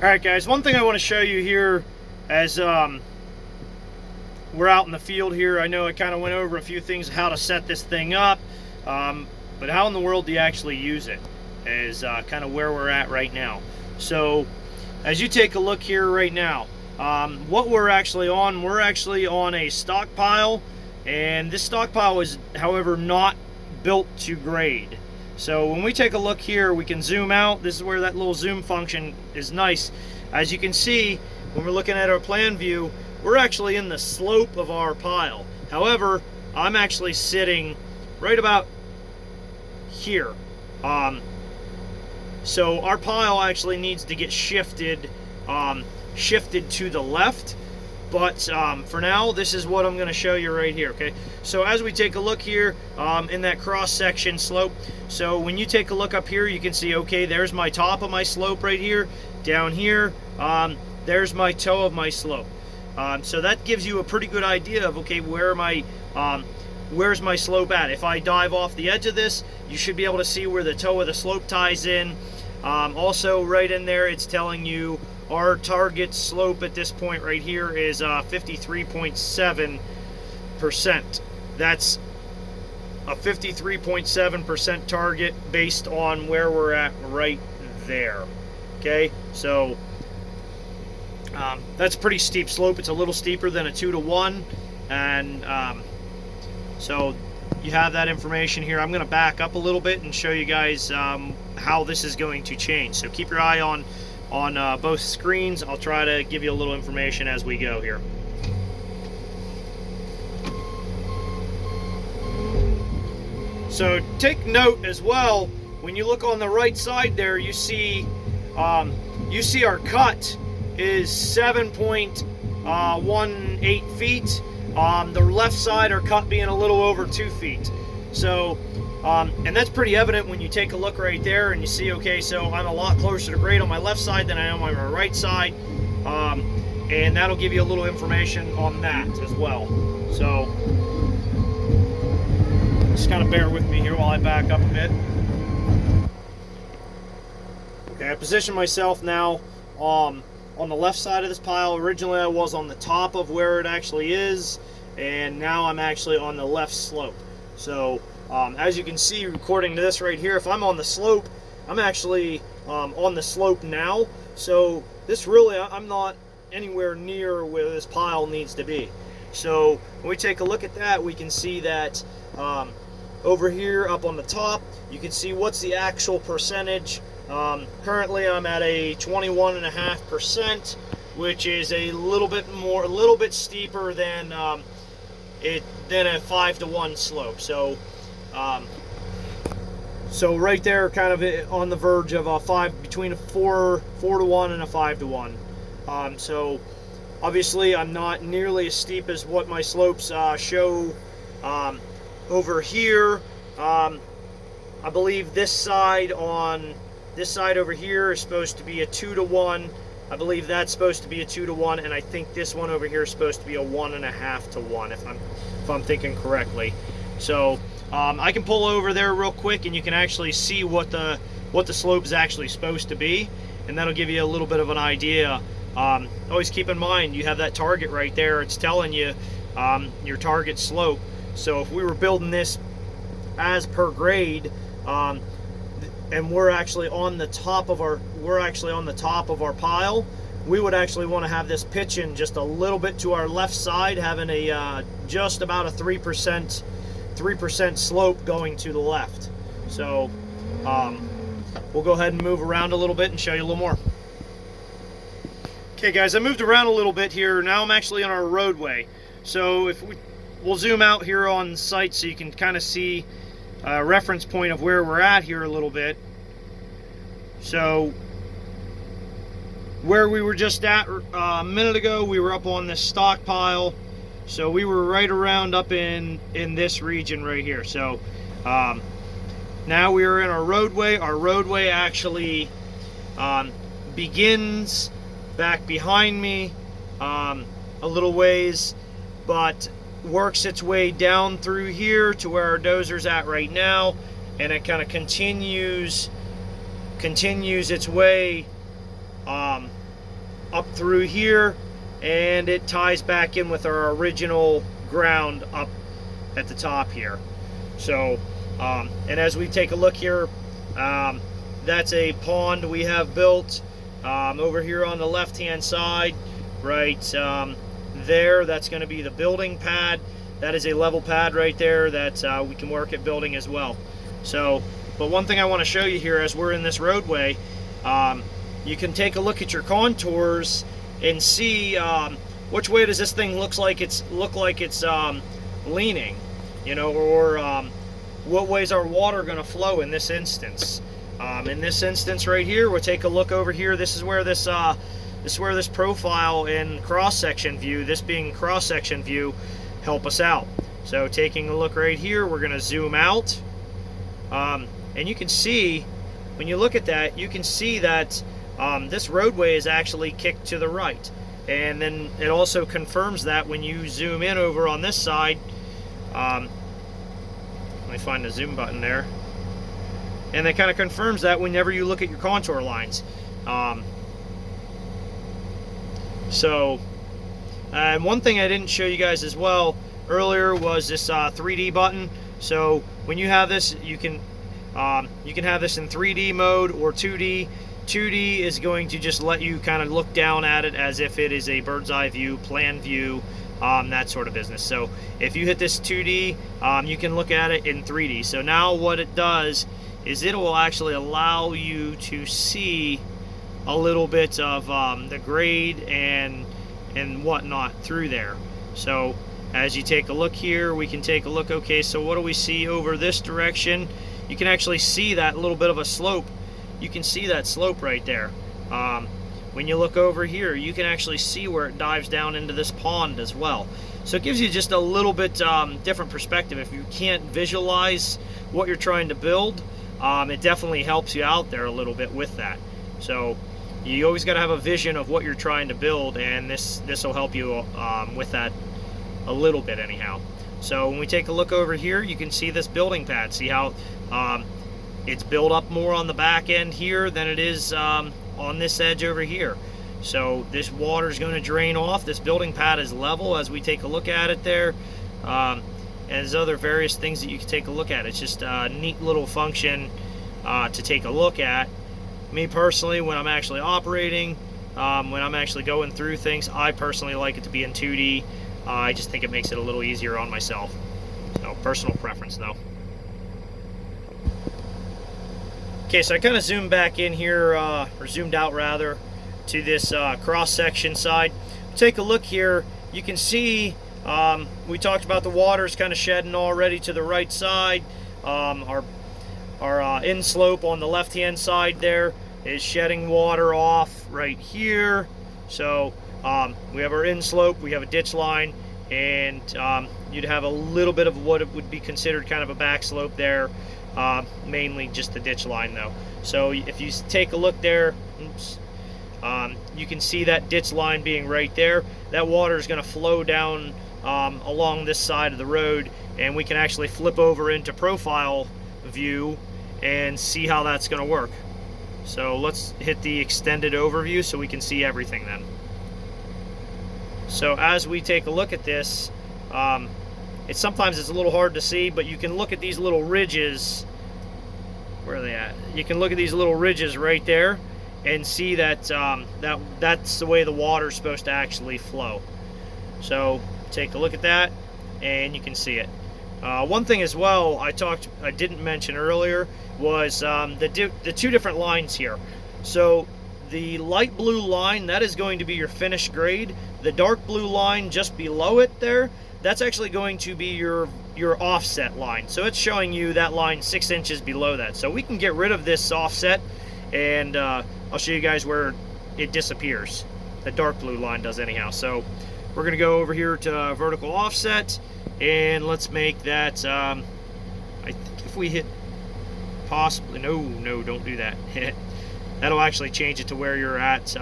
Alright guys, one thing I want to show you here as we're out in the field here. I know I kind of went over a few things, how to set this thing up, but how in the world do you actually use it is kind of where we're at right now. So as you take a look here right now, what we're actually on a stockpile, and this stockpile is however not built to grade. So when we take a look here, we can zoom out. This is where that little zoom function is nice. As you can see, when we're looking at our plan view, we're actually in the slope of our pile. However, I'm actually sitting right about here. So our pile actually needs to get shifted to the left. But for now, this is what I'm going to show you right here, okay? So as we take a look here in that cross-section slope, so when you take a look up here, you can see, okay, there's my top of my slope right here. Down here, there's my toe of my slope. So that gives you a pretty good idea of, okay, where's my slope at. If I dive off the edge of this, you should be able to see where the toe of the slope ties in. Also, right in there, it's telling you our target slope at this point right here is 53.7%. That's a 53.7% target based on where we're at right there. Okay, so that's a pretty steep slope. It's a little steeper than a 2-to-1, and so you have that information here. I'm going to back up a little bit and show you guys how this is going to change. So keep your eye on both screens. I'll try to give you a little information as we go here. So take note as well, when you look on the right side there, you see our cut is 7.18 feet. The left side, our cut being a little over 2 feet. So and that's pretty evident when you take a look right there and you see, okay, so I'm a lot closer to grade on my left side than I am on my right side, and that'll give you a little information on that as well. So just kind of bear with me here while I back up a bit. Okay, I position myself now on the left side of this pile. Originally I was on the top of where it actually is, and now I'm actually on the left slope. So as you can see, according to this right here, if I'm on the slope, I'm actually on the slope now. So this really, I'm not anywhere near where this pile needs to be. So when we take a look at that, we can see that over here up on the top, you can see what's the actual percentage. Currently I'm at a 21.5%, which is a little bit steeper than a 5-to-1 slope. So so right there, kind of on the verge of between a 4-to-1 and a 5-to-1. So obviously I'm not nearly as steep as what my slopes show over here. I believe this side over here is supposed to be a 2-to-1. I believe that's supposed to be a 2-to-1, and I think this one over here is supposed to be a 1.5-to-1, if I'm thinking correctly. So I can pull over there real quick, and you can actually see what the slope is actually supposed to be, and that'll give you a little bit of an idea. Always keep in mind, you have that target right there. It's telling you your target slope. So if we were building this as per grade, and we're actually on the top of our pile, we would actually want to have this pitching just a little bit to our left side, having a just about a 3% slope going to the left. So we'll go ahead and move around a little bit and show you a little more. Okay guys, I moved around a little bit here. Now I'm actually on our roadway. So if we'll zoom out here on site so you can kind of see a reference point of where we're at here a little bit. So where we were just at a minute ago, we were up on this stockpile. So we were right around up in this region right here. So now we are in our roadway. Our roadway actually begins back behind me a little ways, but works its way down through here to where our dozer's at right now, and it kind of continues its way up through here, and it ties back in with our original ground up at the top here. So, and as we take a look here, that's a pond we have built over here on the left-hand side, right there. That's going to be the building pad. That is a level pad right there that we can work at building as well. So, but one thing I want to show you here as we're in this roadway, you can take a look at your contours and see which way does this thing look like it's leaning, you know, or what way is our water going to flow in this instance. In this instance right here, we'll take a look over here. This is where this profile and cross-section view, this being cross-section view, help us out. So taking a look right here, we're going to zoom out, and you can see, when you look at that, you can see that this roadway is actually kicked to the right. And then it also confirms that when you zoom in over on this side, let me find the zoom button there, and that kind of confirms that whenever you look at your contour lines. And one thing I didn't show you guys as well earlier was this 3D button. So when you have this, you can have this in 3D mode or 2D. 2D is going to just let you kind of look down at it as if it is a bird's eye view, plan view, that sort of business. So if you hit this 2D, you can look at it in 3D. So now what it does is it will actually allow you to see a little bit of the grade and whatnot through there. So as you take a look here, we can take a look. Okay, so what do we see over this direction? You can actually see that little bit of a slope. You can see that slope right there. When you look over here, you can actually see where it dives down into this pond as well. So it gives you just a little bit different perspective. If you can't visualize what you're trying to build, it definitely helps you out there a little bit with that. So you always got to have a vision of what you're trying to build, and this will help you with that a little bit anyhow. So when we take a look over here, you can see this building pad. See how it's built up more on the back end here than it is on this edge over here. So this water is going to drain off. This building pad is level as we take a look at it there. And there's other various things that you can take a look at. It's just a neat little function to take a look at. Me personally, when I'm actually operating, when I'm actually going through things, I personally like it to be in 2D. I just think it makes it a little easier on myself. So personal preference though. Okay, so I kind of zoomed back in here, or zoomed out rather, to this cross-section side. Take a look here. You can see we talked about the water's kind of shedding already to the right side. Our inslope on the left-hand side there is shedding water off right here. So we have our inslope, we have a ditch line, and you'd have a little bit of what it would be considered kind of a back slope there. Mainly just the ditch line though. So if you take a look there, oops, you can see that ditch line being right there. That water is going to flow down along this side of the road, and we can actually flip over into profile view and see how that's going to work. So let's hit the extended overview so we can see everything then. So as we take a look at this, sometimes it's a little hard to see, but you can look at these little ridges. Where are they at? You can look at these little ridges right there and see that that's the way the water is supposed to actually flow. So take a look at that and you can see it. One thing as well I didn't mention earlier was the two different lines here. So the light blue line, that is going to be your finished grade. The dark blue line just below it there, that's actually going to be your offset line. So it's showing you that line 6 inches below that. So we can get rid of this offset, and I'll show you guys where it disappears. The dark blue line does anyhow. So we're gonna go over here to vertical offset, and let's make that, I think if we hit possibly, no, don't do that. That'll actually change it to where you're at.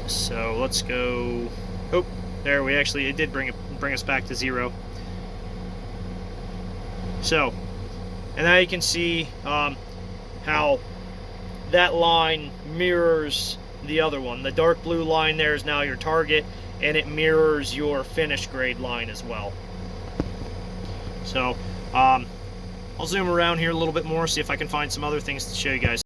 So let's go, oh, there, it did bring us back to 0. So, and now you can see how that line mirrors the other one. The dark blue line there is now your target, and it mirrors your finish grade line as well. So I'll zoom around here a little bit more, see if I can find some other things to show you guys.